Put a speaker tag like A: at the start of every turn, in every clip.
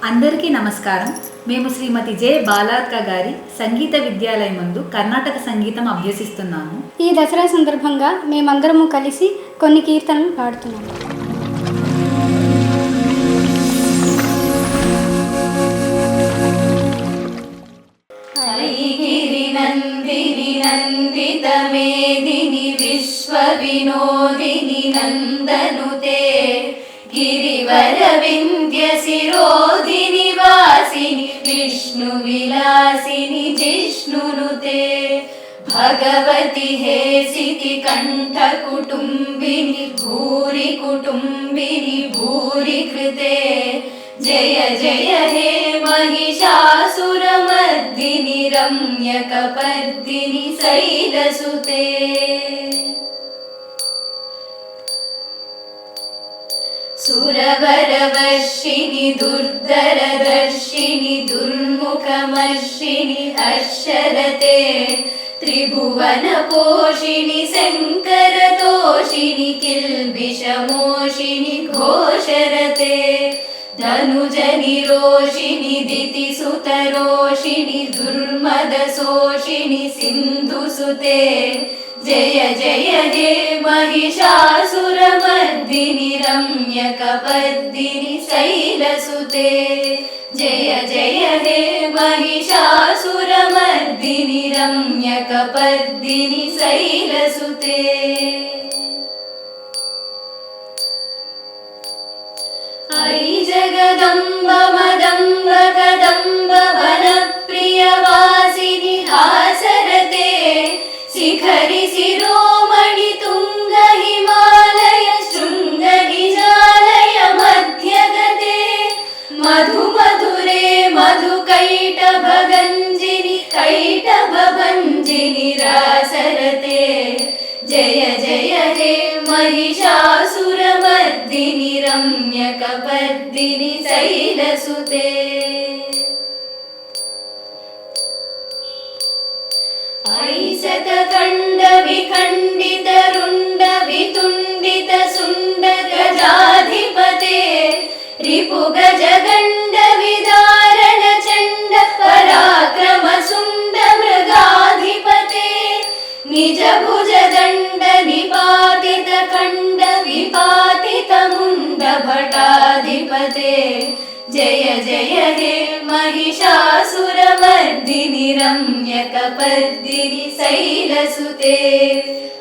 A: అందరికీ నమస్కారం. మేము శ్రీమతి జె బాలార్క గారి సంగీత విద్యాలయం నందు కర్ణాటక సంగీతం అభ్యసిస్తున్నాము.
B: ఈ దసరా సందర్భంగా మేమందరము కలిసి కొన్ని కీర్తనలు పాడుతున్నాము.
C: ఐగిరి నందిని నందిత మేదిని విశ్వ వినోదిని నందనుతే గిరివర వింధ్య శిరోధిని వాసిని విష్ణు విలాసిని జిష్ణునుతే భగవతి హేసితి కంఠ కుటుంబిని భూరి కుటుంబిని భూరి కృతే జయ జయ హే महिषासुरमर्दिनि रम्यकपर्दिनि शैलसुते सुरवरवर्षिणि दुर्धरदर्शिनि दुर्मुखमर्षिणि हर्षरते त्रिभुवनपोषिणि शङ्करतोषिणि किल्बिषमोषिणि घोषरते धनुजनिरोषिणि दितिसुतरोषिणि दुर्मदशोषिणि सिन्धुसुते जय जय हे महिषासुरमर्दिनि रम्यकपर्दिनि शैलसुते जय जय हे महिषासुरमर्दिनि रम्यकपर्दिनि शैलसुते ऐ जगदम्ब मदम्ब कदम्ब वनप्रियवासिनि हासरते शिखरि शिरोमणि तुङ्ग हिमालय शृङ्ग निजालय मध्यगते मधु मधुरे मधुकैटभगञ्जिनि कैटभभञ्जिनि रासरते जय जय हे महिषासुरमर्दिनि रम्यकपर्दिनि शैलसुते ऐशतखण्ड विखण्डित रुण्ड वितुण्डित सुण्ड गजाधिपते रिपुगजगण्ड विदारण चण्ड पराक्रम सुण्ड मृगाधिपते निज भुजदण्ड निपातित खण्ड विपातित मुण्ड भटाधिपते जय जय हे महिषासुरमर्दिनि रम्यकपर्दिनि शैलसुते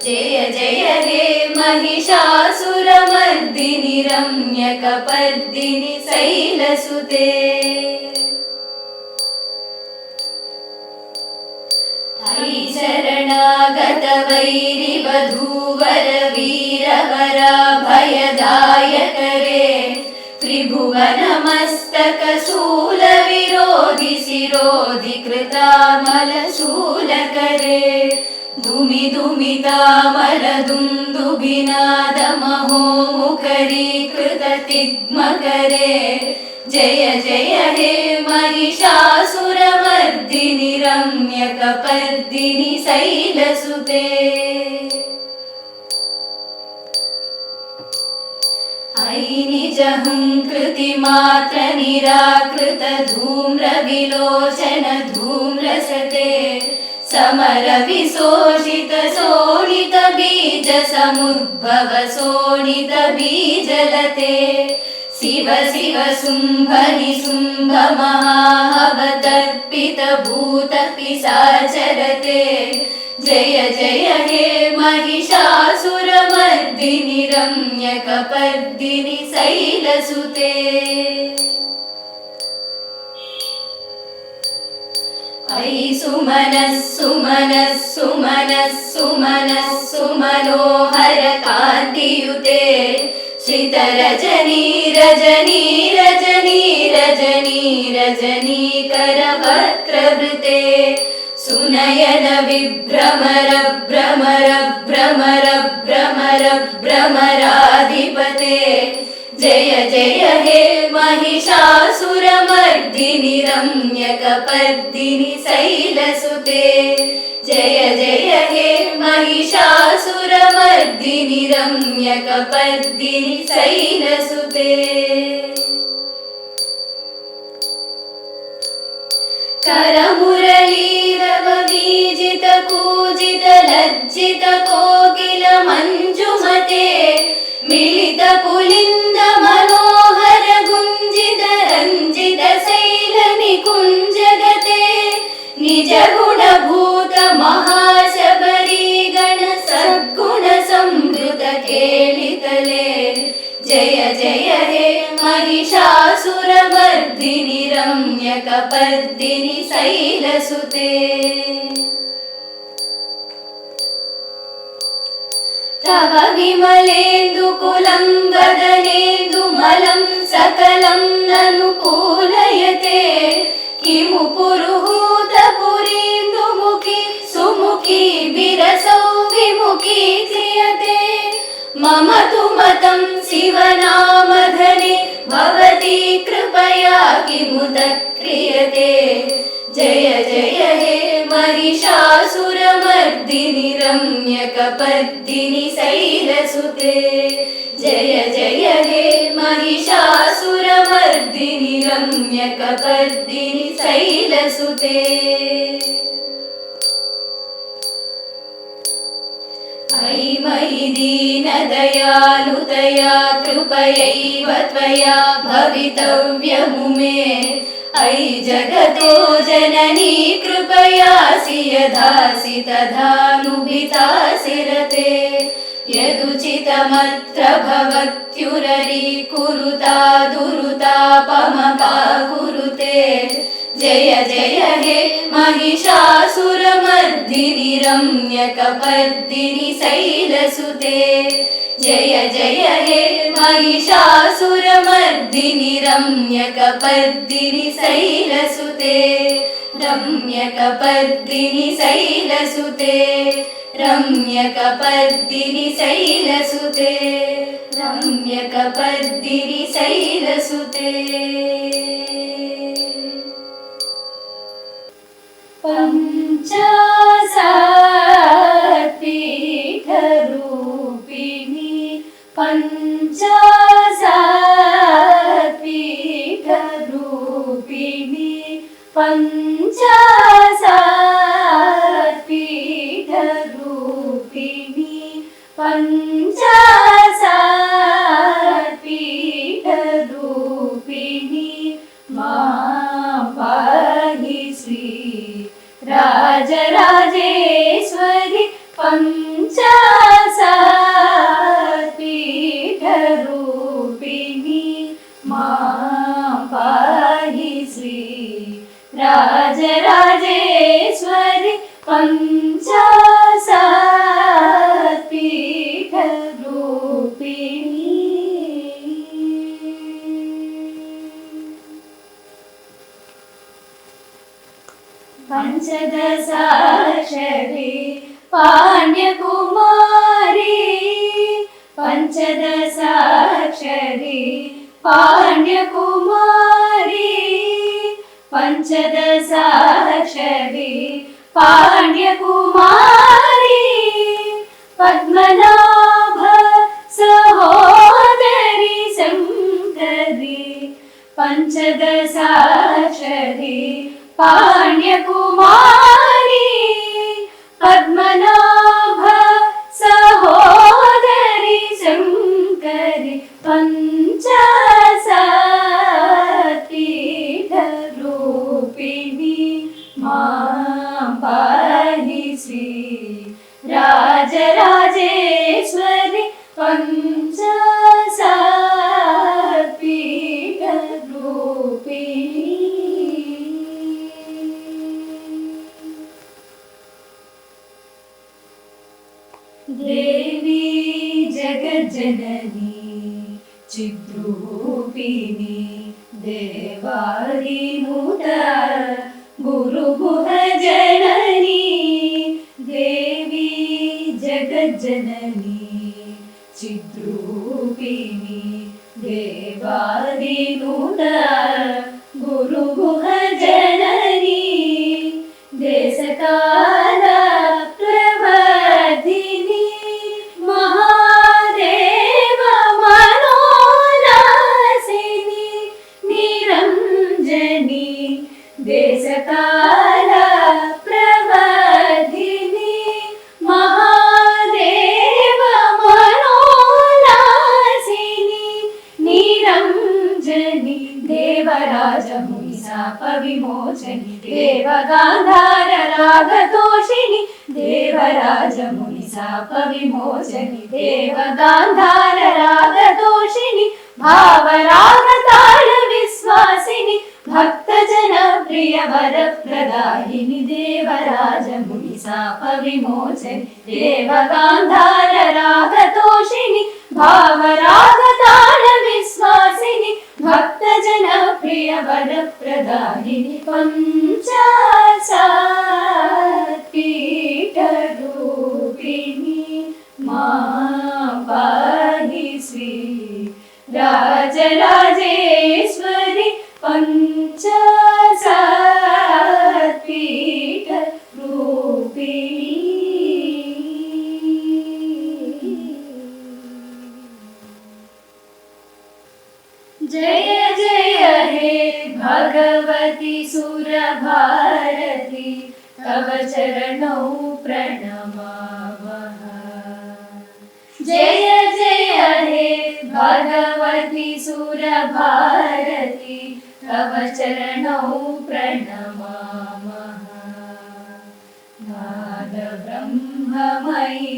C: जय जय हे महिषासुरमर्दिनि रम्यकपर्दिनि शैलसुते ऐ शरणागत वैरिवधूवर वीरवरा भयदायकरे त्रिभुवनमस्तक शूलविरोधि शिरोधि कृतामलशूलकरे धुमि धुमितामल दुन्दुभिनाद महोमुखरीकृत तिग्मकरे जय जय हे महिषासुरमर्दिनि रम्यकपर्दिनि शैलसुते ऐ निजहुङ्कृतिमात्र निराकृत धूम्र विलोचन धूम्रसते समर विशोषित शोणित बीज समुद्भव शोणित बीजलते शिव शिव शुम्भ निशुम्भ महावतर्पित भूत पिशाचरते जय जय हे महिषासुरमर्दिनि रम्यकपर्दिनि शैलसुते ऐ सुमनः सुमनः सुमनः सुमनः सुमनोहर कान्तियुते श्रितरजनी रजनी रजनी रजनी रजनीकर वक्त्रवृते सुनयन विभ्रमर भ्रमर भ्रमर भ्रमर भ्रमराधिपते जय जय हे महिषासुरमर्दिनि रम्यकपर्दिनि शैलसुते जय जय हे महिषासुरमर्दिनि रम्यकपर्दिनि शैलसुते करमुरलीरव वीजित कूजित लज्जित कोकिल मंजुमते मिलित पुलिंद मनोहर गुंजित रंजित शैल निकुंजगते निज गुण भूत महाशबरी गण सद्गुण समृत केलितले जय जय हे महिषासुरमर्दिनि रम्यकपर्दिनि शैलसुते तव विमलेन्दुकुलं वदनेन्दुमलं सकलं ननुकूलयते किमु पुरुहूतपुरीन्दुमुखी सुमुखी विरसौ विमुखी क्रियते मम तु मतं शिवनामधने भवती कृपया किमुत क्रियते जय जय हे महिषासुरमर्दिनि रम्यकपर्दिनि शैलसुते जय जय हे महिषासुरमर्दिनि रम्यकपर्दिनि शैलसुते अयि मयि दीनदयालुतया कृपयैव त्वया भवितव्यमुमे अयि जगतो जननी कृपयासि यदासि तदानुभितासि रते यदुचितमत्र भवत्युररी कुरुता दुरुतापमका कुरुते जय जय हे महिषासुरमर्दिनि रम्यकपर्दिनि शैलसुते जय जय हे महिषासुरमर्दिनि रम्यकपर्दिनि शैलसुते रम्यकपर्दिनि शैलसुते रम्यकपर्दिनि शैलसुते रम्यकपर्दिनि शैलसुते पंचाशत् पीठरूपिणी पंचाशत् पीठरूपिणी पंचाशत् पीठरूपिणी पंचाशत् पीठरूपिणी मां पाहि श्री राजराजेश्वरी पंचाशत् पीठरूपिणी मां पाहि श्री राजराजेश्वरी पंचाशत् पीठरूपिणी पंचदशाक्षरी पाण्ड्यकुमारी पंचदशाक्षरी पाण्ड्यकुमारी पंचदशाक्षरी पाण्ड्यकुमारी पद्मनाभ सहोदरी शङ्करी पंचदशाक्षरी पाण्ड्यकुमारी पद्मनाभ सहोदरी शङ्करी पंचाशत् पीठरूपिणी मां पाहि श्री राजराजेश्वरी पंचाशत् पीठरूपिणी देवी जगज्जननी चिद्रूपिणी देवादिनुता गुरुगुह जननी देवी जगज्जननी चिद्रूपिणी देवादिनुता गुरुगुह जननी देशकाल प्रवर्धिनी महादेव मनोनाशिनी निरञ्जनी దేశకాల ప్రవర్ధిని మహాదేవ మనోలాసిని నిరంజని దేవరాజముని శాప విమోచని దేవగాంధార రాగతోషిని దేవరాజముని శాప విమోచని దేవగాంధార రాగతోషిని భావరాగతాళ విశ్వాసిని భక్తజన ప్రియ వరప్రదాయిని దేవరాజముని శాప విమోచని దేవగాంధార రాగతోషిని భావరాగతాళ విశ్వాసిని భక్తజన ప్రియ వరప్రదాయిని పంచాశాత్ పీఠ రూపిణి మా పాహి శ్రీ రాజరాజేశ్వరి పంచాశాత్ పీఠ రూపిణి. जय जय हे भगवती सुरभारती तव चरणौ प्रणमामः. जय जय हे भगवती सुरभारती तव चरणौ प्रणमामः. नाद ब्रह्ममयि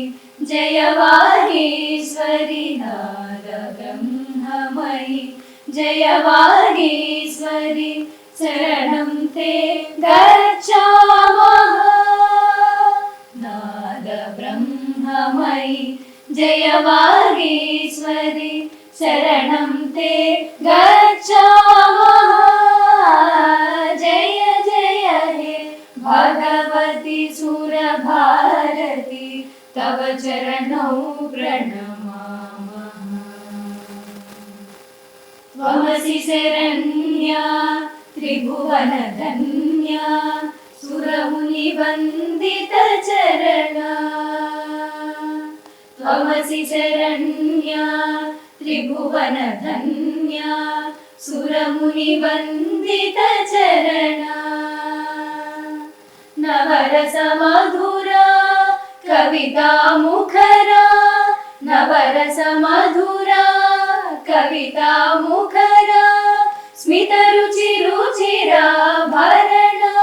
C: जय वागीश्वरि नाद ब्रह्ममयि जय वागीश्वरि शरणं ते गच्छामः. नाद ब्रह्ममयि जय वागीश्वरि शरणं ते गच्छामः. जय जय हे भगवती सुरभारती तव चरणौ प्रणमामः. त्वमसि शरण्या त्रिभुवनधन्या सुरमुनिवन्दितचरणा. त्वमसि शरण्या त्रिभुवनधन्या सुरमुनिवन्दितचरणा. नवरसमधुरा कविता मुखरा नवरसमधुरा कविता मुखरा स्मितरुचिरुचिराभरणा.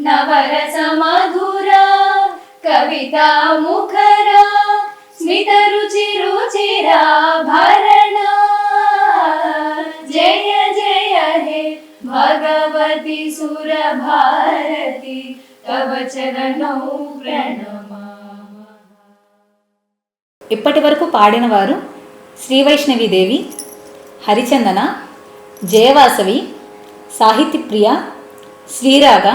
C: नवरसमधुरा कविता मुखरा स्मितरुचिरुचिराभरणा. जय जय हे भगवती सुरभारती तव चरणौ प्रणमामः.
A: ఇప్పటి వరకు పాడిన వారు శ్రీ వైష్ణవీదేవి, హరిచందన, జయవాసవి, సాహితీప్రియ, శ్రీరాగ,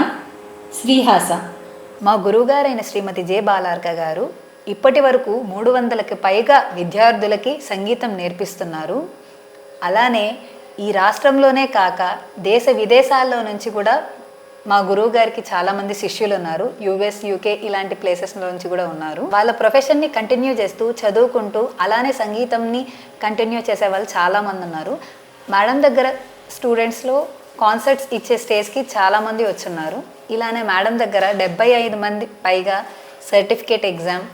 A: శ్రీహాస. మా గురువుగారైన శ్రీమతి జె బాలార్క గారు ఇప్పటి వరకు 300కి పైగా విద్యార్థులకి సంగీతం నేర్పిస్తున్నారు. అలానే ఈ రాష్ట్రంలోనే కాక దేశ విదేశాల్లో నుంచి కూడా మా గురువు గారికి చాలామంది శిష్యులు ఉన్నారు. యుఎస్, యూకే ఇలాంటి ప్లేసెస్లో నుంచి కూడా ఉన్నారు. వాళ్ళ ప్రొఫెషన్ని కంటిన్యూ చేస్తూ చదువుకుంటూ అలానే సంగీతంని కంటిన్యూ చేసే వాళ్ళు చాలామంది ఉన్నారు. మేడం దగ్గర స్టూడెంట్స్లో కాన్సర్ట్స్ ఇచ్చే స్టేజ్కి చాలామంది వచ్చున్నారు. ఇలానే మేడం దగ్గర 75 మంది పైగా సర్టిఫికేట్ ఎగ్జామ్,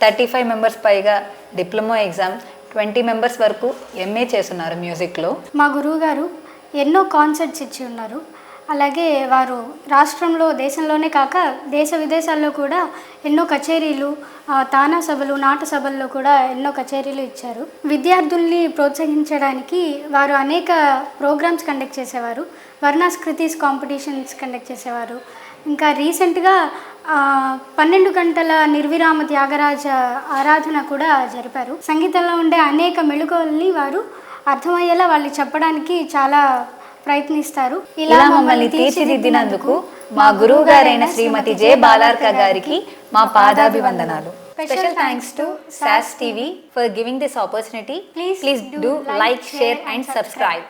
A: 35 మెంబర్స్ పైగా డిప్లొమా ఎగ్జామ్, 20 మెంబర్స్ వరకు ఎంఏ చేస్తున్నారు మ్యూజిక్లో.
B: మా గురువు గారు ఎన్నో కాన్సర్ట్స్ ఇచ్చి ఉన్నారు. అలాగే వారు రాష్ట్రంలో, దేశంలోనే కాక దేశ విదేశాల్లో కూడా ఎన్నో కచేరీలు, తానా సభలు, నాట సభల్లో కూడా ఎన్నో కచేరీలు ఇచ్చారు. విద్యార్థుల్ని ప్రోత్సహించడానికి వారు అనేక ప్రోగ్రామ్స్ కండక్ట్ చేసేవారు. వర్ణాస్కృతిస్ కాంపిటీషన్స్ కండక్ట్ చేసేవారు. ఇంకా రీసెంట్గా 12 గంటల నిర్విరామ త్యాగరాజ ఆరాధన కూడా జరిపారు. సంగీతంలో ఉండే అనేక మెళుకువల్ని వారు అర్థమయ్యేలా వాళ్ళు చెప్పడానికి చాలా ప్రయత్నిస్తారు.
A: ఇలా మమ్మల్ని తీర్చిదిద్దినందుకు మా గురువు గారైన శ్రీమతి జె బాలార్క గారికి మా పాదాభివందనాలు. Special thanks to SAS TV for giving this opportunity. Please do like, share and subscribe.